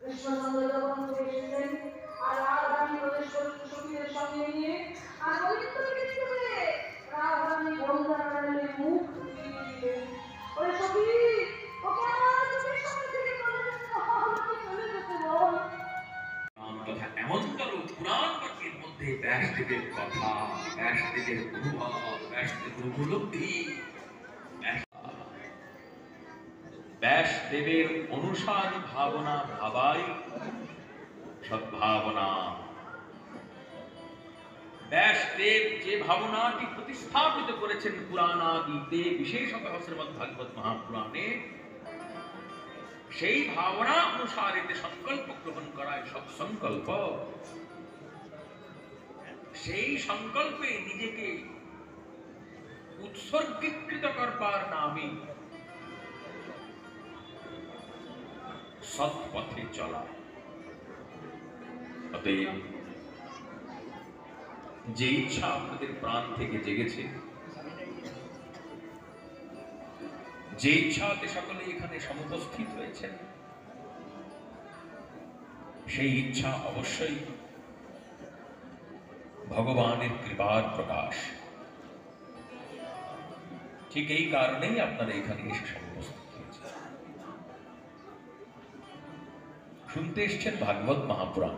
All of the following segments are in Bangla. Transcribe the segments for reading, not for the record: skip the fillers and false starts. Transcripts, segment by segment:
কৃষ্ণচন্দ্র যখন এসেছেন আর রাধারানী ওদের সখীদের সঙ্গে নিয়ে আর গোবিন্দকে দেখতে পেয়ে রাধারানী বন্দারানীর মুখ দিয়ে দিলেন, ওরে সখী ওকে আমার চোখের সামনে থেকে চলে যেতে বল। তথা এমনতর পুরাণ বাক্যের মধ্যে ব্যাসদেবের কথা, ব্যাসদেবের অনুভব, ব্যাসদেবের উপলব্ধি, ব্যাসদেবের অনুসারী ভাবনা ভাবাই সদ্ভাবনা। ব্যাসদেব যে ভাবনাটি প্রতিস্থাপিত করেছেন পুরাণাদিতে, বিশেষত শ্রীমদ্ভাগবত মহাপুরাণে, সেই ভাবনা অনুসারে সংকল্প গ্রহণ করায় সৎসংকল্প। সেই সংকল্পে নিজেকে উৎসর্গীকৃত করবার নামে সৎ পথে চলা। অতএব যে ইচ্ছা আপনাদের প্রাণ থেকে জেগেছে, যে ইচ্ছাতে সকলে এখানে সমুপস্থিত হয়েছেন, সেই ইচ্ছা অবশ্যই ভগবানের কৃপার প্রকাশ। ঠিক এই কারণেই আপনারা এখানে এসে সমুপস্থিত হয়েছেন। শুনতে এসছেন ভাগবত মহাপুরাণ।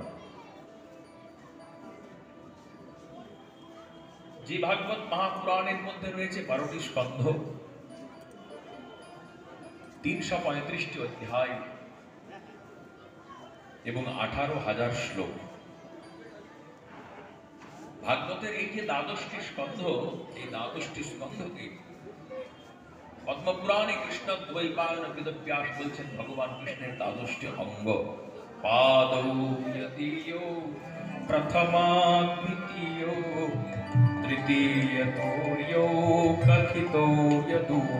যে ভাগবত মহাপুরাণের মধ্যে রয়েছে 12টি স্কন্ধ, 335টি অধ্যায় এবং 18,000 শ্লোক। ভাগবতের এই যে 12টি স্কন্ধ, এই 12টি স্কন্ধকে পদ্মপুরাণে কৃষ্ণ দ্বৈপায়ন বেদব্যাস বলছেন ভগবান কৃষ্ণের 12টি অঙ্গ। পাদৌ যতীয় প্রথমা দ্বিতীয় তৃতীয় তৃতীয় কথিতো যদুঃ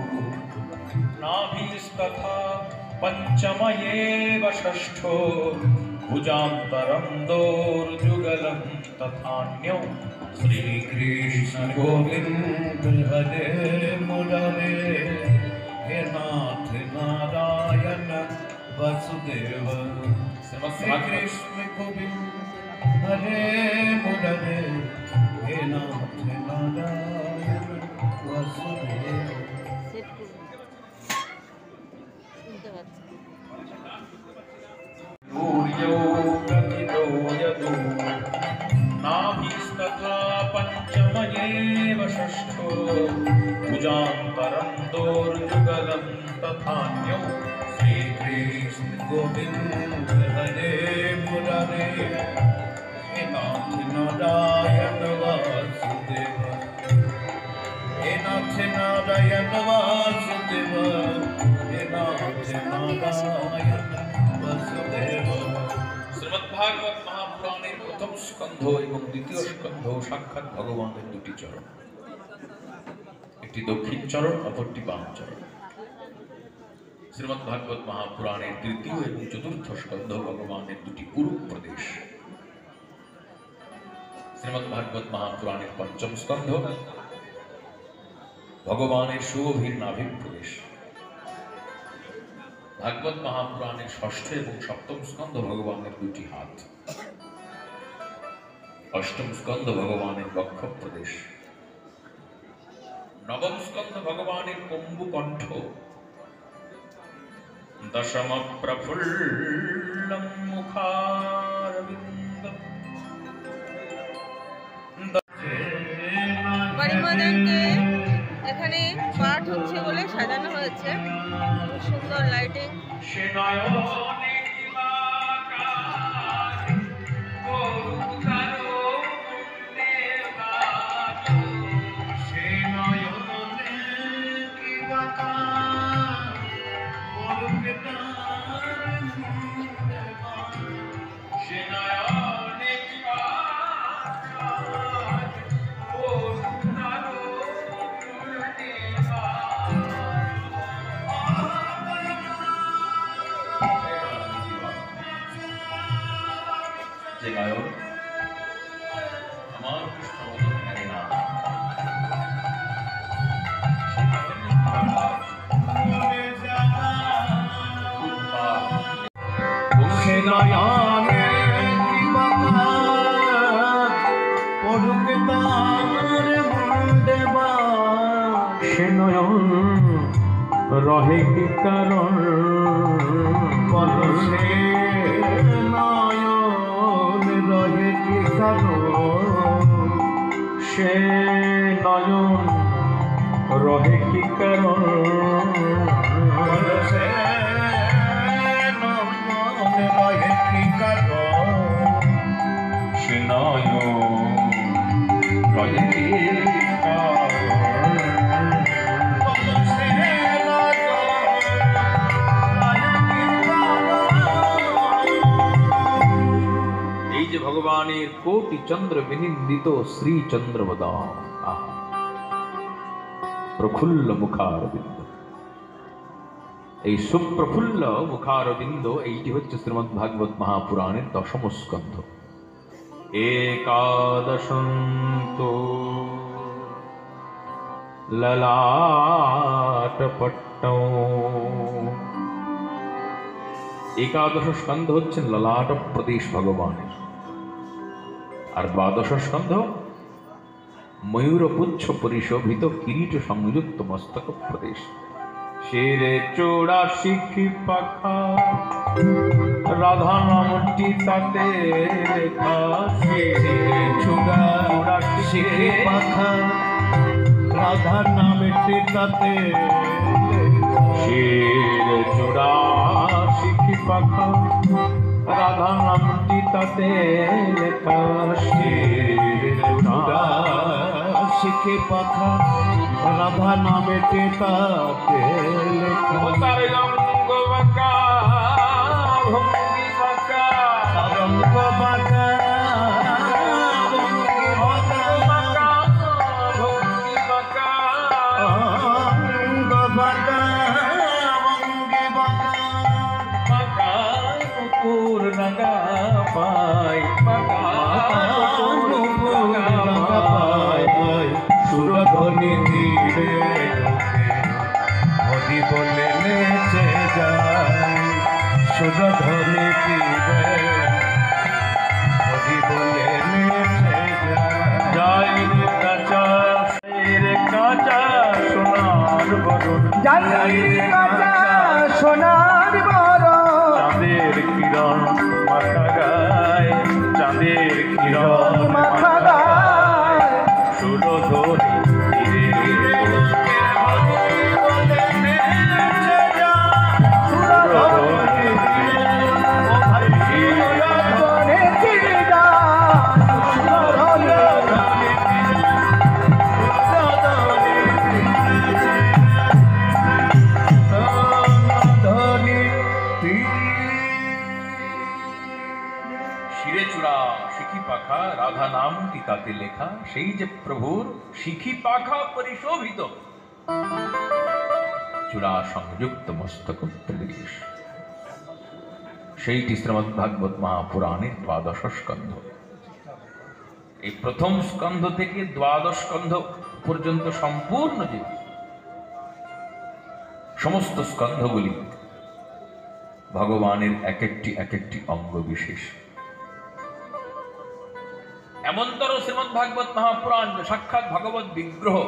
নাভিস্তথা পঞ্চময়েব ষষ্ঠো ভুজান্তরম দোর্जुगलं তথান্যো। শ্রীকৃষ্ণ গোবিন্দ হরে মুরারে, হে নাথ নারায়ণ বাসুদেব। শ্রীকৃষ্ণ গোবিন্দ হরে মুরারে, হে নাথ নারায়ণ বাসুদেব। नाभिस्तथा पञ्चमयेव षष्ठो भुजान्तरं दोर्जुगलं तथान्यो। श्रीकृष्ण गोविन्द हरे मुरारे, हे नाथ नारायण वासुदेव, हे नाथ नारायण वासुदेव, हे नाथ नारायण वासुदेव। শ্রীমদ্ভাগবত মহাপুরাণের প্রথম স্কন্ধ এবং দ্বিতীয় স্কন্ধ সাক্ষাৎ ভগবানের দুটি চরণ, একটি দক্ষিণ চরণ, অপরটি বাম চরণ। শ্রীমদ্ভাগবত মহাপুরাণের তৃতীয় এবং চতুর্থ স্কন্ধ ভগবানের দুটি কুরুপ প্রদেশ। শ্রীমদ্ভাগবত মহাপুরাণের পঞ্চম স্কন্ধ ভগবানের সুগভীর নাভিক প্রদেশ। ভাগবত মহাপুরাণের ষষ্ঠ এবং সপ্তম স্কন্ধ ভগবানের দুটি হাত। অষ্টম স্কন্ধ ভগবানের বক্ষ প্রদেশ। নবম স্কন্ধ ভগবানের কম্বু কণ্ঠ। দশম প্রফুল্লম মুখারবিন্দম। পরিমদনকে এখানে পাঠ হচ্ছে বলে সাজানো হয়েছে, সুন্দর লাইটিং। যে গায়ক আমার কৃষ্ণ মদন জানে না, সে নয়নে কৃপাকা পড়ুক তার মুন্ডে বা সে নয়ন রহে কি কারণ বলসে নয়ন রহে কি কারণ সে নয়ন রহে কি কারণ বলসে নয়ন রহে কি কারণ সে নয়ন রহে কি ভগবানের কোটি চন্দ্র বিনিন্দিত শ্রী চন্দ্রবদন প্রফুল্ল মুখারবিন্দ, এই সুপ্রফুল্ল মুখারবিন্দ এইটি হচ্ছে শ্রীমদ্ ভাগবত মহাপুরাণের দশম স্কন্ধ। একাদশন্ত ললাটপট্টম, একাদশ স্কন্ধ হচ্ছেন ললাট প্রদেশ ভগবানের, আর দ্বাদশ স্কন্ধ ময়ূরপুচ্ছ পরিশোভিত কিরীট সংযুক্ত মস্তক প্রদেশ। শিরে চূড়া শিখি পাখা রাধা নামটি তাতে লেখা, শিরে চূড়া শিখি পাখা রাধা নামটি তাতে, শিরে চূড়া শিখি পাখা রাধা নামটি তাতে লেখা, শিরে চূড়া শিখি পাখা রাধা নামেটি তাতে লেখা। তার অঙ্গ বাঁকা ভঙ্গি বাঁকা, তার অঙ্গ বাঁকা ভঙ্গি বাঁকা, ভঙ্গি বাঁকা অঙ্গ বাঁকা ভঙ্গি বাঁকা, বাঁকা নুপুর নাগা পাই, বাঁকা নুপুর নাগা পাই, সুরধ্বনি ধীরে হরি বলে নেচে যায়, সুরধ্বনি ধীরে হরি বলে নেচে যায়। রে কাঁচা রে কাঁচা সোনার বরণ, যাই রে কাঁচা সোনার বরণ, চাঁদের কিরণ মাথা গায়, চাঁদের কিরণ মাথা গায়, সুরধ্বনি ধীরে রাধা নামটি তাতে লেখা, সেই যে প্রভুর শিখি পাখা পরিশোভিত চূড়া সংযুক্ত মস্তক প্রদেশ, সেইটি শ্রীমদ্ ভাগবত মহাপুরাণের দ্বাদশ স্কন্ধ। এই প্রথম স্কন্ধ থেকে দ্বাদশ স্কন্ধ পর্যন্ত সম্পূর্ণ যে সমস্ত স্কন্ধগুলি ভগবানের এক একটি অঙ্গ বিশেষ। এমনতর শ্রীমদ্ ভাগবত মহাপুরাণ যে সাক্ষাৎ ভগবত বিগ্রহ,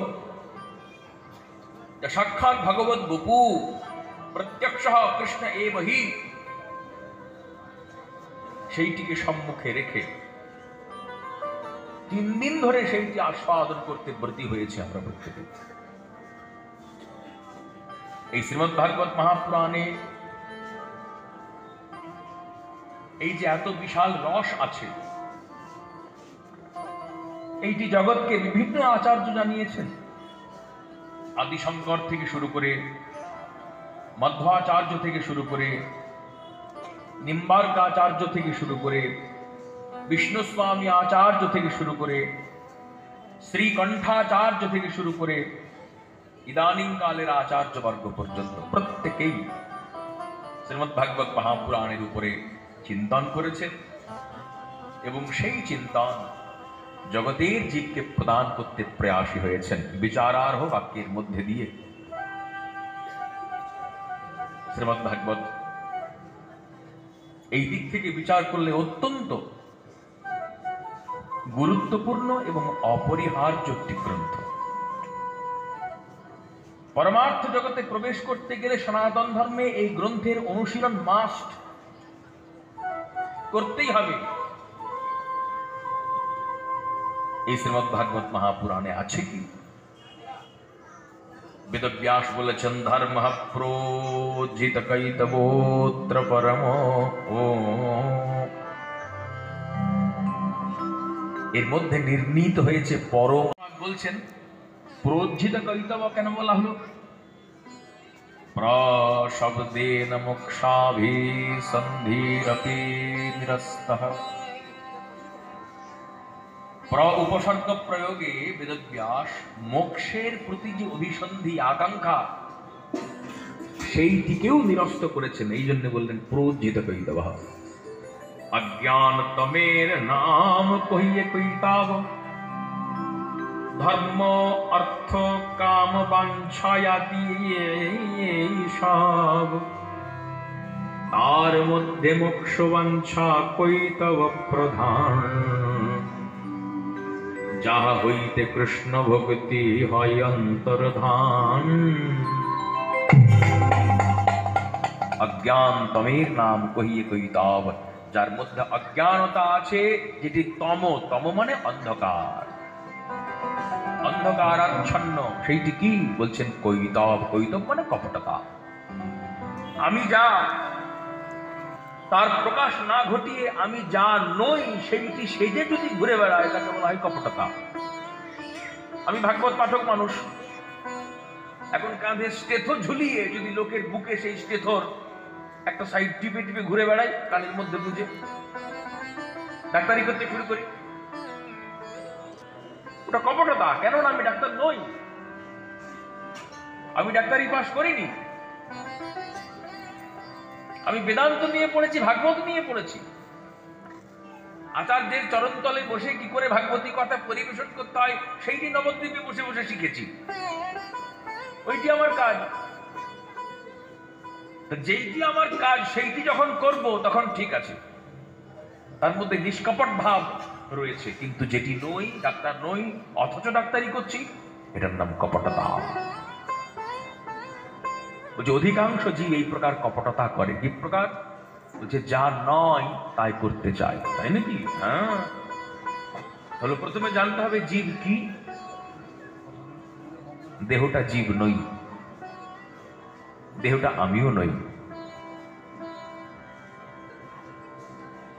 যে সাক্ষাৎ ভগবত বপু, প্রত্যক্ষ কৃষ্ণ এবহি, সেইটিকে সম্মুখে রেখে 3 দিন ধরে সেইটি আস্বাদন করতে ব্রতী হয়েছে আমরা প্রত্যেকে। এই শ্রীমদ্ ভাগবত মহাপুরাণে এই যে এত বিশাল রস আছে, এইটি জগৎকে বিভিন্ন আচার্য জানিয়েছেন। আদি শঙ্কর থেকে শুরু করে, মধ্বাচার্য থেকে শুরু করে, নিম্বার্কাচার্য থেকে শুরু করে, বিষ্ণু স্বামী আচার্য থেকে শুরু করে, শ্রীকণ্ঠাচার্য থেকে শুরু করে, ইদানীং কালের আচার্যবর্গ পর্যন্ত প্রত্যেকেই শ্রীমদ্ ভাগবত মহাপুরাণের উপরে চিন্তন করেছেন এবং সেই চিন্তন জগতের জীবকে প্রদান করতে প্রয়াসী হয়েছেন বিচারার্হ বাক্যের মধ্যে দিয়ে। শ্রীমদ্ ভাগবত এই দিক থেকে বিচার করলে অত্যন্ত গুরুত্বপূর্ণ এবং অপরিহার্য একটি গ্রন্থ। পরমার্থ জগতে প্রবেশ করতে গেলে সনাতন ধর্মে এই গ্রন্থের অনুশীলন মাস্ট করতেই হবে। এই শ্রীমদ্ ভাগবত মহাপুরাণে আছে কি? বেদব্যাস বলেছেন, ধর্ম প্রোজ্জিত কৈতবোত্র পরম। এর মধ্যে নির্ণীত হয়েছে পরম। বলছেন প্রোজ্জিত কৈতব কেন বলা হলো? প্রশব্দেন মোক্ষাভিসন্ধিরপি নিরস্তঃ। প্র উপসর্গ প্রয়োগে বেদব্যাস মোক্ষের প্রতি যে অভিসন্ধি আকাঙ্ক্ষা সেইটিকেও নিরস্ত করেছেন। এই জন্য বললেন প্রোজ্জিত কৈতব। অজ্ঞান তমের নাম কহিয়ে কৈতাব, ধর্ম অর্থ কাম বাঞ্ছায়াতি সব, তার মধ্যে মোক্ষ বাঞ্ছা কৈতব প্রধান। যাহা হইতে কৃষ্ণ ভক্তি হয় অন্তর্ধান। অজ্ঞান তমের নাম কহিয়ে কৈতাব, যার মধ্যে অজ্ঞানতা আছে, যেটি তম। তম মানে অন্ধকার, অন্ধকার আচ্ছন্ন, সেইটি কি বলছেন? কৈতব। কৈতব মানে কপটতা। আমি যা, তার প্রকাশ না ঘটিয়ে আমি যা নই সেইটি সেজে যদি ঘুরে বেড়ায়, তাকে বলা হয় কপটতা। আমি ভাগবত পাঠক মানুষ, এখন কাঁধে স্টেথো ঝুলিয়ে যদি লোকের বুকে সেই স্টেথোর একটা সাইড টিপে টিপে ঘুরে বেড়াই, কানের মধ্যে বুঝে ডাক্তারি করতে শুরু করি, ওটা কপটতা। কেননা আমি ডাক্তার নই, আমি ডাক্তারি পাস করিনি, আমি বেদান্ত নিয়ে পড়েছি, ভাগবত নিয়ে পড়েছি। আচার্যের চরণতলে বসে কি করে ভাগবতী কথা পরিবেশন করতে হয় সেইটি নবদ্বীপে বসে বসে শিখেছি, ওইটি আমার কাজ। যেইটি আমার কাজ সেইটি যখন করব তখন ঠিক আছে, তার মধ্যে নিষ্কপট ভাব রয়েছে। কিন্তু যেটি নই, ডাক্তার নই, অথচ ডাক্তারি করছি, এটার নাম কপটতা। যে অধিকাংশ জীব এই প্রকার কপটতা করে। কি প্রকার? বলছে যা নয় তাই করতে চায়, তাই নাকি? হ্যাঁ, তাহলে প্রথমে জানতে হবে জীব কি। দেহটা জীব নই, দেহটা আমিও নই।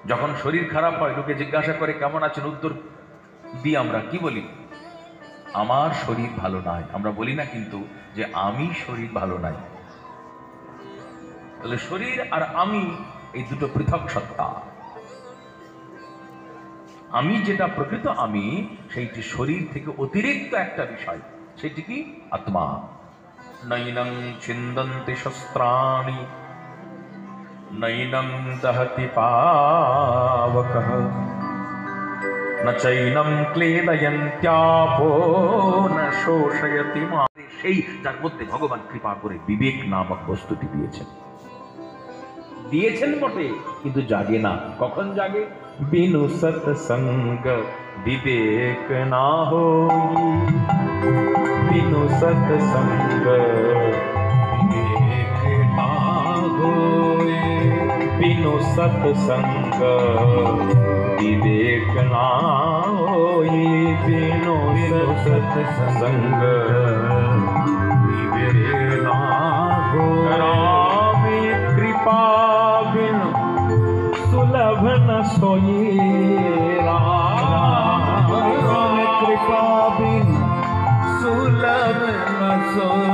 যখন শরীর খারাপ হয়, লোকে জিজ্ঞাসা করে কেমন আছেন, উত্তর দিই আমরা কি বলি? আমার শরীর ভালো নাই। আমরা বলি না কিন্তু যে আমি শরীর ভালো নাই। তাহলে শরীর আর আমি এই দুটো পৃথক সত্তা। আমি যেটা প্রকৃত আমি, সেইটি শরীর থেকে অতিরিক্ত একটা বিষয়, সেটি কি? আত্মা। নৈনং ছিন্দন্তি শস্ত্রাণি নৈনং দহতি পাবকঃ ন চৈনং ক্লেদয়ন্ত্যাপো ন শোষয়তি মা। সেই যার মধ্যে ভগবান কৃপা করে বিবেক নামক বস্তুটি দিয়েছেন। দিয়েছেন বটে, কিন্তু জাগে না। কখন জাগে? বিনু সৎসঙ্গ বিবেক না হোই, বিনু সৎসঙ্গ বিবেক না হোই, বিনু সৎসঙ্গ বিবেক না হোই, বিনু সৎসঙ্গ বিবেক না হোই। রাম কৃপা बिन सुलभ न सोई, राम कृपा बिन सुलभ न सोई,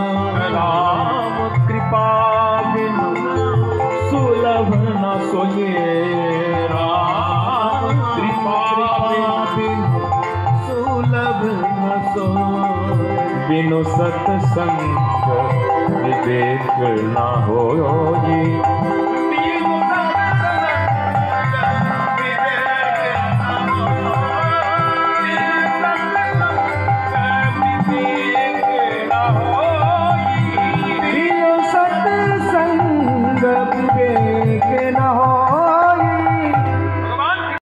राम कृपा बिन सुलभ न सोई, राम कृपा बिन सुलभ न सोई। बिनु सत्संग विवेक न होई,